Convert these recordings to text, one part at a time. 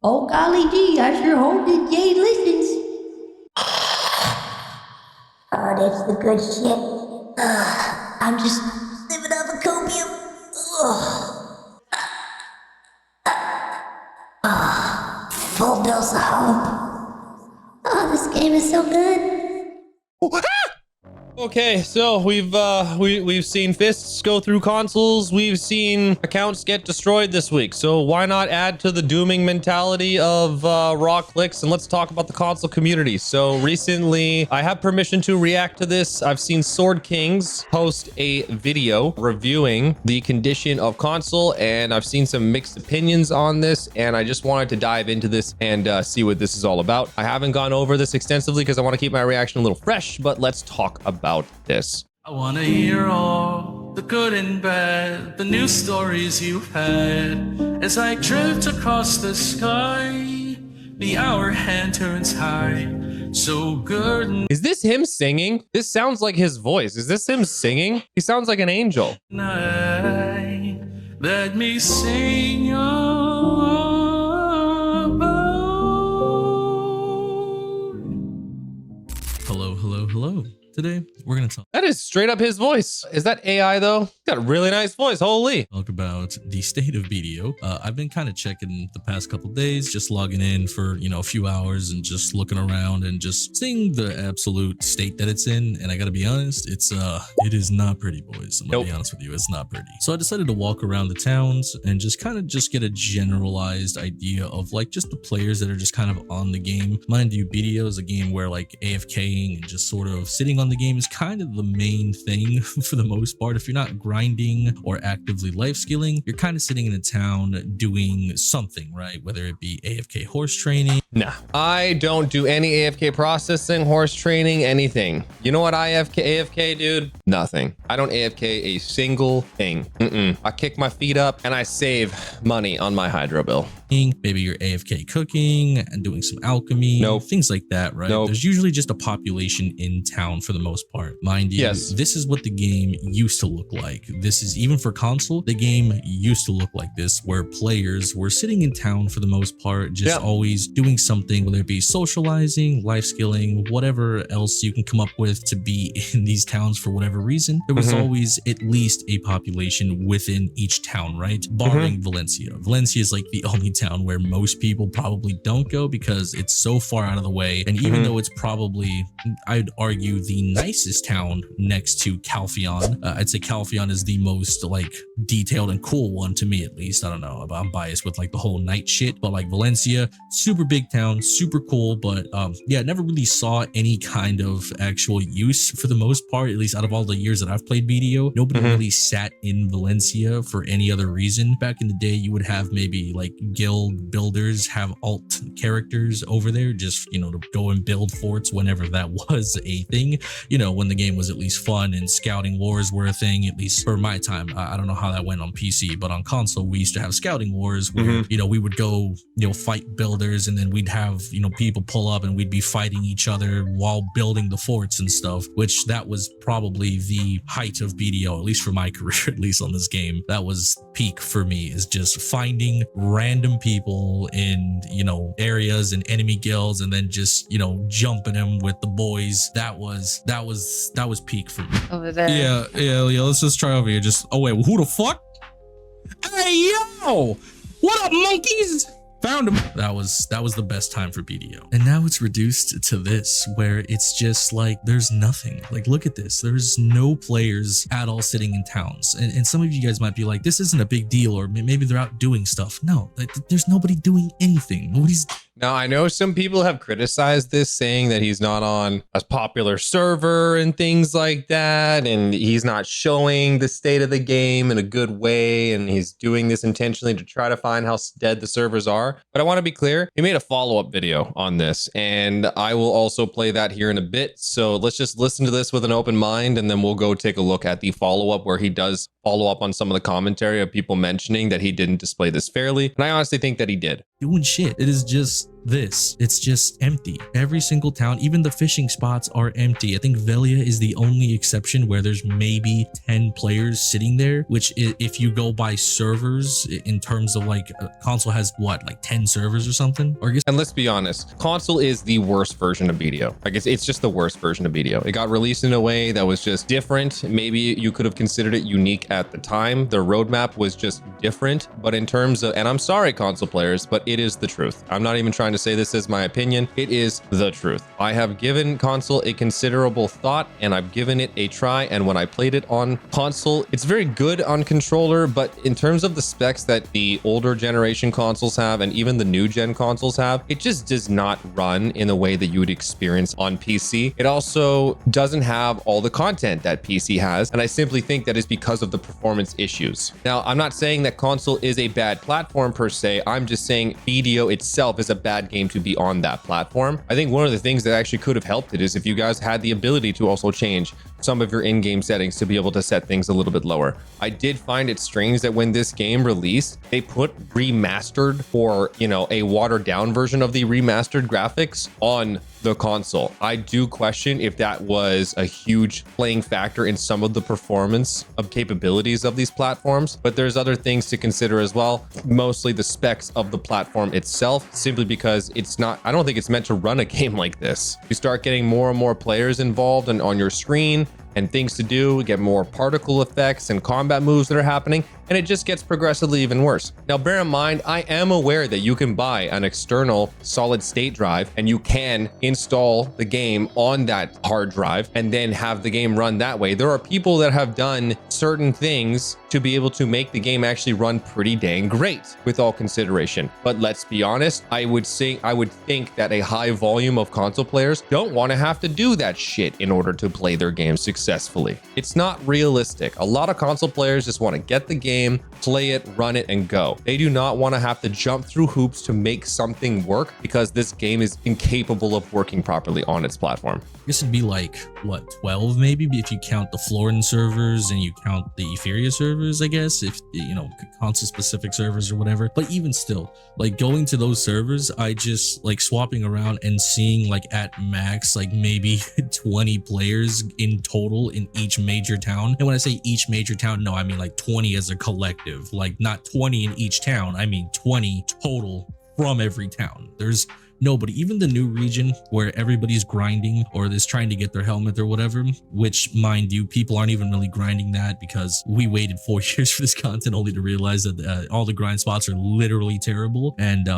Oh, golly gee, I sure hope that Jay listens. Oh, that's the good shit. I'm just living off of copium. Full dose of hope. Oh, this game is so good. Okay, so we've seen fists go through consoles. We've seen accounts get destroyed this week. So why not add to the dooming mentality of raw clicks, and let's talk about the console community. So recently, I have permission to react to this. I've seen Sword Kings post a video reviewing the condition of console, and I've seen some mixed opinions on this, and I just wanted to dive into this and see what this is all about. I haven't gone over this extensively because I want to keep my reaction a little fresh, but let's talk about this. I wanna hear all the good and bad, the news stories you've had. As I drift across the sky, the hour hand turns high. So good Is this him singing? This sounds like his voice. Is this him singing? He sounds like an angel. night, let me sing about. Hello, hello, hello. Today, we're going to That is straight up his voice. Is that AI though? He's got a really nice voice. Holy. talk about the state of BDO. I've been kind of checking the past couple days, just logging in for, a few hours and just looking around and just seeing the absolute state that it's in. And I gotta be honest, it is not pretty, boys. I'm gonna be honest with you, it's not pretty. So I decided to walk around the towns and just kind of get a generalized idea of like just the players that are just kind of on the game. Mind you, BDO is a game where like AFKing and just sort of sitting on the game is kind of the main thing for the most part. If you're not grinding or actively life skilling, you're kind of sitting in a town doing something, right? Whether it be AFK horse training. Nah, I don't do any AFK processing, horse training, anything. You know what AFK, dude? Nothing. I don't AFK a single thing. I kick my feet up and I save money on my hydro bill. Maybe you're AFK cooking and doing some alchemy, things like that, right? There's usually just a population in town for the most part. Mind you, this is what the game used to look like. This is even for console, the game used to look like this, where players were sitting in town for the most part, just always doing something, whether it be socializing, life skilling, whatever else you can come up with to be in these towns for whatever reason. There was always at least a population within each town, right? Barring Valencia. Valencia is like the only town where most people probably don't go because it's so far out of the way. And even though it's probably, I'd argue, the nicest town next to Calpheon, I'd say Calpheon is the most like detailed and cool one to me, at least. I don't know, I'm biased with like the whole night shit, but like Valencia, super big town, super cool, but yeah, never really saw any kind of actual use for the most part, at least out of all the years that I've played BDO. Nobody really sat in Valencia for any other reason. Back in the day, you would have maybe like guild builders have alt characters over there, just, to go and build forts whenever that was a thing, when the game was at least fun and scouting wars were a thing, at least for my time. I don't know how that went on PC, but on console, we used to have scouting wars where, we would go, fight builders, and then we'd have, people pull up and we'd be fighting each other while building the forts and stuff, which that was probably the height of BDO, at least for my career, at least on this game. That was peak for me, is just finding random people in, areas and enemy guilds and then just, jumping them with the boys. That was peak for me. Over there. Yeah, let's just try over here. Oh wait, who the fuck? Hey, yo! What up, monkeys? Found him. That was the best time for BDO. And now it's reduced to this, where it's just like, there's nothing. Like, look at this. There's no players at all sitting in towns. And some of you guys might be like, this isn't a big deal, or maybe they're out doing stuff. No, like, there's nobody doing anything. Nobody's... Now, I know some people have criticized this, saying that he's not on a popular server and things like that, and he's not showing the state of the game in a good way, and he's doing this intentionally to try to find how dead the servers are. But I want to be clear, he made a follow-up video on this, and I will also play that here in a bit. So let's just listen to this with an open mind, and then we'll go take a look at the follow-up where he does follow up on some of the commentary of people mentioning that he didn't display this fairly. And I honestly think that he did. Doing shit. It is just this. It's just empty. Every single town, even the fishing spots are empty. I think Velia is the only exception where there's maybe 10 players sitting there, which if you go by servers in terms of like console has what, like 10 servers or something? Or and let's be honest, console is the worst version of BDO. Like it's just the worst version of BDO. It got released in a way that was just different. Maybe you could have considered it unique at the time. The roadmap was just different, but in terms of, and I'm sorry console players, but it is the truth. I'm not even trying to say this as my opinion. It is the truth. I have given console a considerable thought and I've given it a try. And when I played it on console, it's very good on controller, but in terms of the specs that the older generation consoles have and even the new gen consoles have, it just does not run in the way that you would experience on PC. It also doesn't have all the content that PC has, and I simply think that is because of the performance issues. Now, I'm not saying that console is a bad platform per se. I'm just saying BDO itself is a bad game to be on that platform. I think one of the things that actually could have helped it is if you guys had the ability to also change some of your in-game settings to be able to set things a little bit lower. I did find it strange that when this game released, they put remastered or, you know, a watered down version of the remastered graphics on the console. I do question if that was a huge playing factor in some of the performance of capabilities of these platforms, but there's other things to consider as well. Mostly the specs of the platform itself, simply because it's not, I don't think it's meant to run a game like this. You start getting more and more players involved and on your screen and things to do, get more particle effects and combat moves that are happening, and it just gets progressively even worse. Now, bear in mind, I am aware that you can buy an external solid state drive and you can install the game on that hard drive and then have the game run that way. There are people that have done certain things to be able to make the game actually run pretty dang great with all consideration. But let's be honest, I would think that a high volume of console players don't want to have to do that shit in order to play their game successfully. It's not realistic. A lot of console players just want to get the game, play it, run it, and go. They do not want to have to jump through hoops to make something work because this game is incapable of working properly on its platform. I guess it'd be like, what, 12 maybe, if you count the Florin servers and you count the Etheria servers, I guess, if, you know, console specific servers or whatever. But even still, like going to those servers, I just like swapping around and seeing like at max, like maybe 20 players in total in each major town. And when I say each major town, no, I mean like 20 as a collective, like not 20 in each town. I mean 20 total from every town. There's nobody, even the new region where everybody's grinding or is trying to get their helmet or whatever, which mind you, people aren't even really grinding that because we waited 4 years for this content only to realize that all the grind spots are literally terrible. And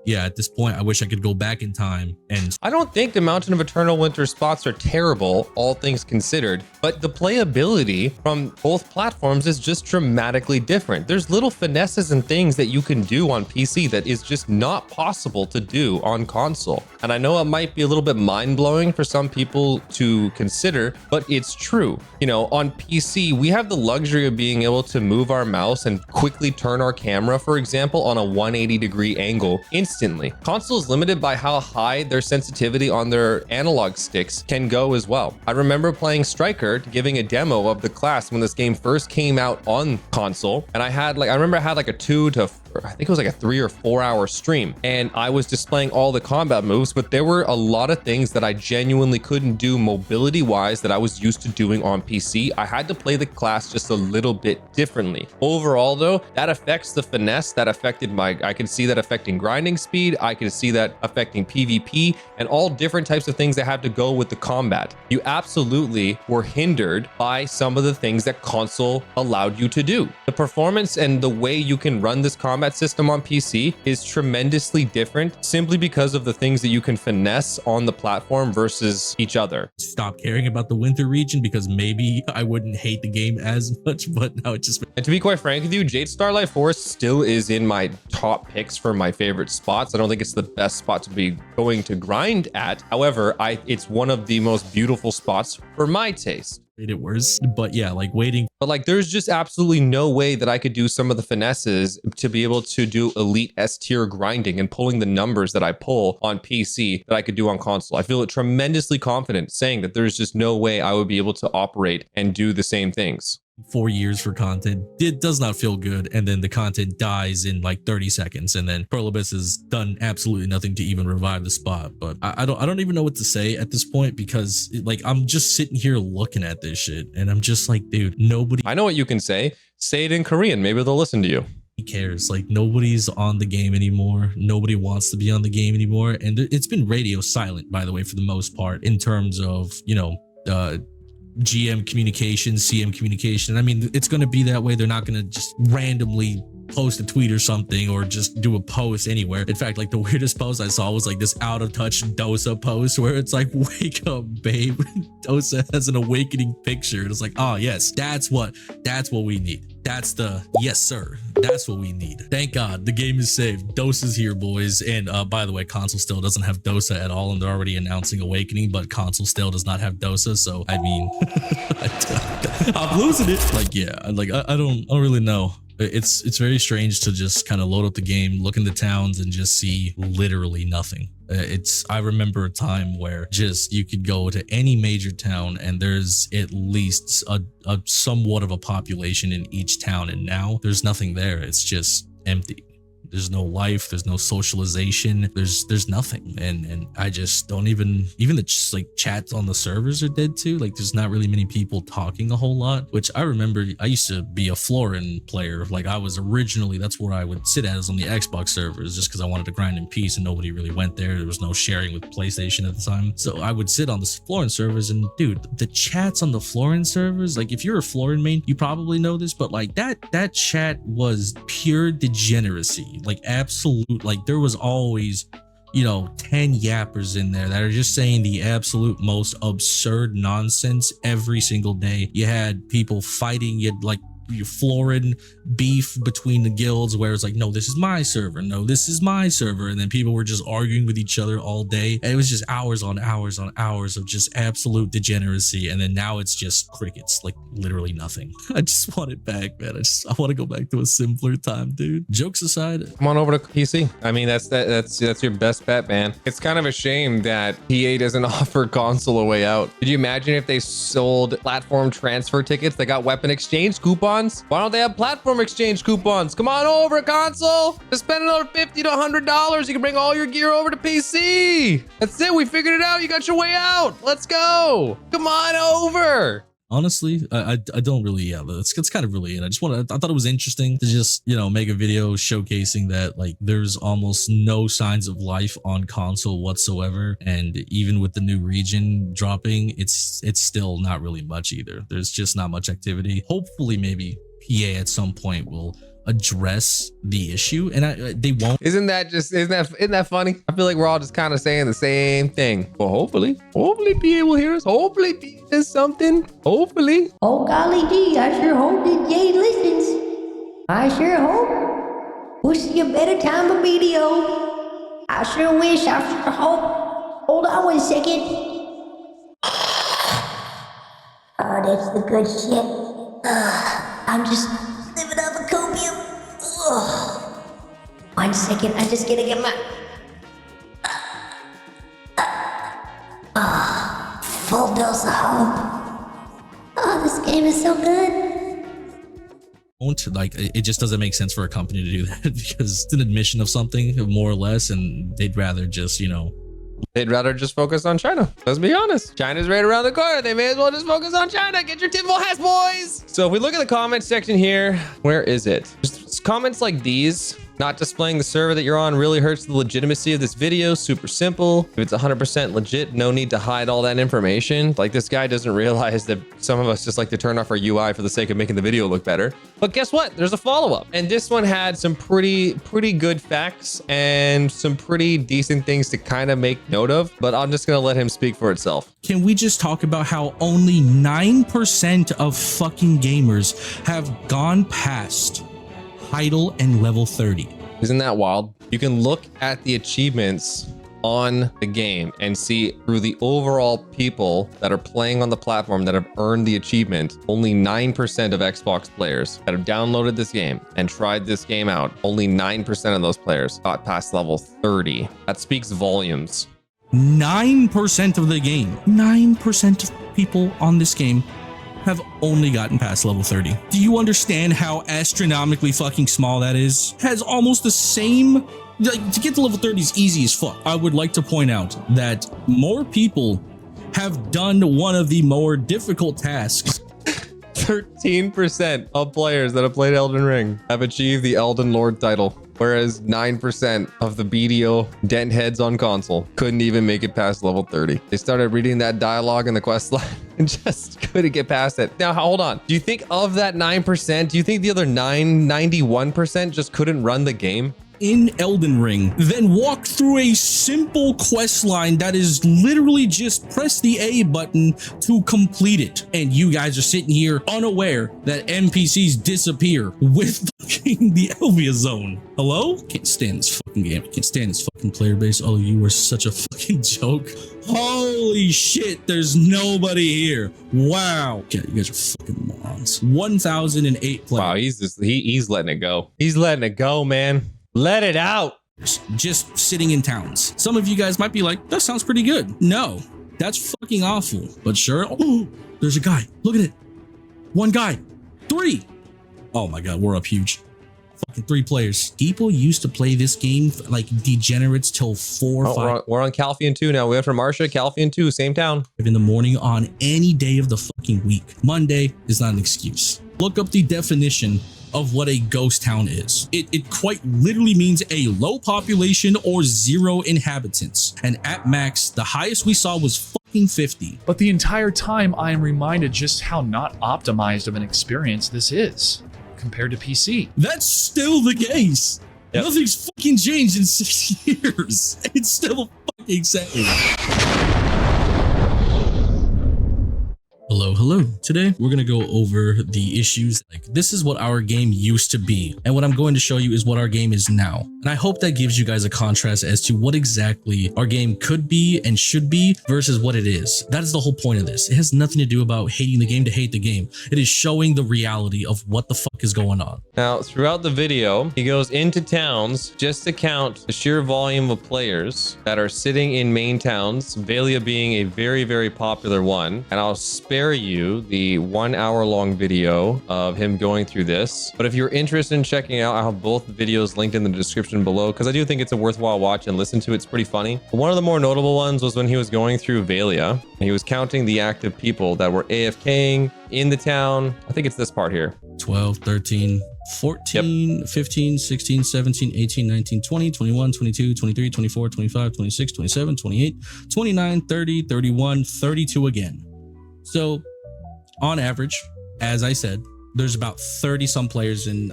yeah, at this point, I wish I could go back in time and... I don't think the Mountain of Eternal Winter spots are terrible, all things considered, but the playability from both platforms is just dramatically different. There's little finesses and things that you can do on PC that is just not possible to do on console. And I know it might be a little bit mind-blowing for some people to consider, but it's true. You know, on PC, we have the luxury of being able to move our mouse and quickly turn our camera, for example, on a 180-degree angle instantly. Console is limited by how high their sensitivity on their analog sticks can go as well. I remember playing Striker, giving a demo of the class when this game first came out on console, and I remember I had like a 2 to I think it was like a 3 or 4 hour stream, and I was displaying all the combat moves, but there were a lot of things that I genuinely couldn't do mobility wise that I was used to doing on PC. I had to play the class just a little bit differently. Overall though, that affects the finesse, that affected I could see that affecting grinding speed, I could see that affecting PvP, and all different types of things that have to go with the combat. You absolutely were hindered by some of the things that console allowed you to do. The performance and the way you can run this combat system on PC is tremendously different simply because of the things that you can finesse on the platform versus each other. Stop caring about the winter region because maybe I wouldn't hate the game as much, but now it just... And to be quite frank with you, Jade Starlight Forest still is in my top picks for my favorite spots. I don't think it's the best spot to be going to grind at. However, it's one of the most beautiful spots for my taste. Made it worse, but yeah, like waiting. But like, there's just absolutely no way that I could do some of the finesses to be able to do elite S tier grinding and pulling the numbers that I pull on PC that I could do on console. I feel tremendously confident saying that there's just no way I would be able to operate and do the same things. 4 years for content. It does not feel good. And then the content dies in like 30 seconds. And then Pearl Abyss has done absolutely nothing to even revive the spot. But I don't even know what to say at this point, because like, I'm just sitting here looking at this shit and I'm just like, dude, nobody. I know what you can say. Say it in Korean. Maybe they'll listen to you. Cares. Like, nobody's on the game anymore. Nobody wants to be on the game anymore. And it's been radio silent, by the way, for the most part, in terms of, you know, GM communication, CM communication. I mean, it's going to be that way. They're not going to just randomly post a tweet or something, or just do a post anywhere. In fact, like, the weirdest post I saw was like this out of touch Dosa post where it's like, wake up, babe. Dosa has an awakening picture. And it's like, oh yes, that's what we need. That's the, yes sir, that's what we need. Thank God the game is saved. Dosa's here, boys. And by the way, console still doesn't have Dosa at all, and they're already announcing awakening, but console still does not have Dosa. So I mean, I'm losing it. Like, yeah, like I don't really know. It's very strange to just kind of load up the game, look in the towns, and just see literally nothing. I remember a time where just you could go to any major town and there's at least a somewhat of a population in each town, and now there's nothing there. It's just empty. There's no life, there's no socialization, there's nothing. And I just don't even the like chats on the servers are dead too. Like, there's not really many people talking a whole lot, which I remember I used to be a Florin player. Like, I was originally, that's where I would sit as on the Xbox servers, just because I wanted to grind in peace and nobody really went there. There was no sharing with PlayStation at the time. So I would sit on the Florin servers, and dude, the chats on the Florin servers, like, if you're a Florin main, you probably know this, but like that chat was pure degeneracy. Like, absolute, like, there was always, you know, 10 yappers in there that are just saying the absolute most absurd nonsense every single day. You had people fighting, you had like your Florin beef between the guilds where it's like, no, this is my server, no, this is my server, and then people were just arguing with each other all day, and it was just hours on hours on hours of just absolute degeneracy. And then now it's just crickets, like literally nothing. I just want it back, man. I want to go back to a simpler time, dude. Jokes aside, come on over to PC. I mean, that's your best bet, man. It's kind of a shame that PA doesn't offer console a way out. Could you imagine if they sold platform transfer tickets? They got weapon exchange coupons. Why don't they have platform exchange coupons? Come on over, console. Just spend another $50 to $100. You can bring all your gear over to PC. That's it. We figured it out. You got your way out. Let's go. Come on over. Honestly, I don't really, yeah, that's kind of really it. I thought it was interesting to just, you know, make a video showcasing that, like, there's almost no signs of life on console whatsoever. And even with the new region dropping, it's still not really much either. There's just not much activity. Hopefully, maybe PA at some point will address the issue, and they won't. Isn't that funny? I feel like we're all just kind of saying the same thing. Well, hopefully PA will hear us. Hopefully PA does something. Hopefully. Oh golly gee, I sure hope that Jay listens. I sure hope. We'll see a better time of video. I sure wish, I sure hope. Hold on 1 second. Oh, that's the good shit. I'm just living off of copium. 1 second, I just gotta get my... full dose of hope. Oh, this game is so good. Like, it just doesn't make sense for a company to do that because it's an admission of something, more or less, and they'd rather just, you know, they'd rather just focus on China. Let's be honest. China's right around the corner. They may as well just focus on China. Get your tinfoil hats, boys. So if we look at the comments section here, where is it? Just comments like these. Not displaying the server that you're on really hurts the legitimacy of this video. Super simple. If it's 100% legit, no need to hide all that information. Like, this guy doesn't realize that some of us just like to turn off our UI for the sake of making the video look better. But guess what? There's a follow-up. And this one had some pretty good facts and some pretty decent things to kind of make note of. But I'm just going to let him speak for itself. Can we just talk about how only 9% of fucking gamers have gone past Heidel and level 30? Isn't that wild? You can look at the achievements on the game and see through the overall people that are playing on the platform that have earned the achievement, only 9% of Xbox players that have downloaded this game and tried this game out, only 9% of those players got past level 30. That speaks volumes. 9% of the game. 9% of people on this game have only gotten past level 30. Do you understand how astronomically fucking small that is? Has almost the same, like, to get to level 30 is easy as fuck. I would like to point out that more people have done one of the more difficult tasks. 13% of players that have played Elden Ring have achieved the Elden Lord title, whereas 9% of the BDO dent heads on console couldn't even make it past level 30. They started reading that dialogue in the quest line and just couldn't get past it. Now, hold on. Do you think of that 9%, do you think the other 91% just couldn't run the game? In Elden Ring, then walk through a simple quest line that is literally just press the A button to complete it. And you guys are sitting here unaware that NPCs disappear with fucking the Elvia zone. Hello? Can't stand this fucking game. I can't stand this fucking player base. Oh, you are such a fucking joke. Holy shit, there's nobody here. Wow. Okay, you guys are fucking morons. 1,008 players. Wow, he's letting it go. He's letting it go, man. Let it out. Just sitting in towns. Some of you guys might be like, that sounds pretty good. No, that's fucking awful. But sure. Oh, there's a guy. Look at it. One guy. 3. Oh my God, we're up huge. Fucking 3 players. People used to play this game like degenerates till 4 or 5. We're on Calphian 2 now. We went from Marcia, Calphian 2, same town. In the morning on any day of the fucking week. Monday is not an excuse. Look up the definition of what a ghost town is. It quite literally means a low population or 0 inhabitants. And at max, the highest we saw was fucking 50. But the entire time I am reminded just how not optimized of an experience this is compared to PC. That's still the case. Yep. Nothing's fucking changed in 6 years. It's still fucking same. Hello. Today, we're going to go over the issues. Like, this is what our game used to be. And what I'm going to show you is what our game is now. And I hope that gives you guys a contrast as to what exactly our game could be and should be versus what it is. That is the whole point of this. It has nothing to do about hating the game to hate the game. It is showing the reality of what the fuck is going on. Now, throughout the video, he goes into towns just to count the sheer volume of players that are sitting in main towns, Valia being a very, very popular one. And I'll spare you the 1 hour long video of him going through this. But if you're interested in checking out, I'll have both videos linked in the description below because I do think it's a worthwhile watch and listen to. It's pretty funny. But one of the more notable ones was when he was going through Valia and he was counting the active people that were AFKing in the town. I think it's this part here. 12, 13, 14, 15, 16, 17, 18, 19, 20, 21, 22, 23, 24, 25, 26, 27, 28, 29, 30, 31, 32 again. So on average, as I said, there's about 30 some players in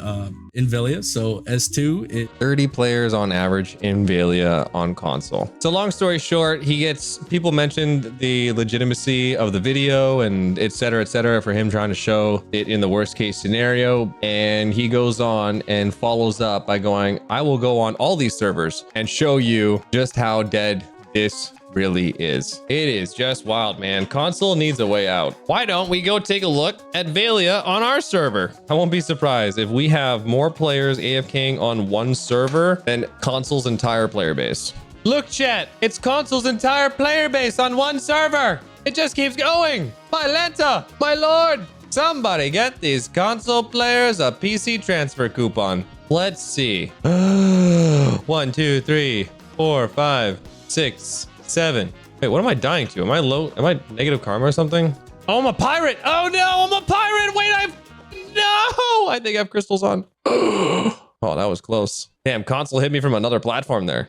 Valia. So S2, 30 players on average in Valia on console. So long story short, people mentioned the legitimacy of the video and et cetera, for him trying to show it in the worst case scenario. And he goes on and follows up by going, I will go on all these servers and show you just how dead this really is. It is just wild, man. Console needs a way out. Why don't we go take a look at Valia on our server? I won't be surprised if we have more players AFKing on one server than Console's entire player base. Look, chat, it's Console's entire player base on one server. It just keeps going. My Lenta, my lord. Somebody get these Console players a PC transfer coupon. Let's see. 1, 2, 3, 4, 5, 6, 7. Wait, what am I dying to? Am I low? Am I negative karma or something? Oh, I'm a pirate. Oh no, I'm a pirate. Wait, I think I have crystals on. Oh, that was close. Damn, Console hit me from another platform there.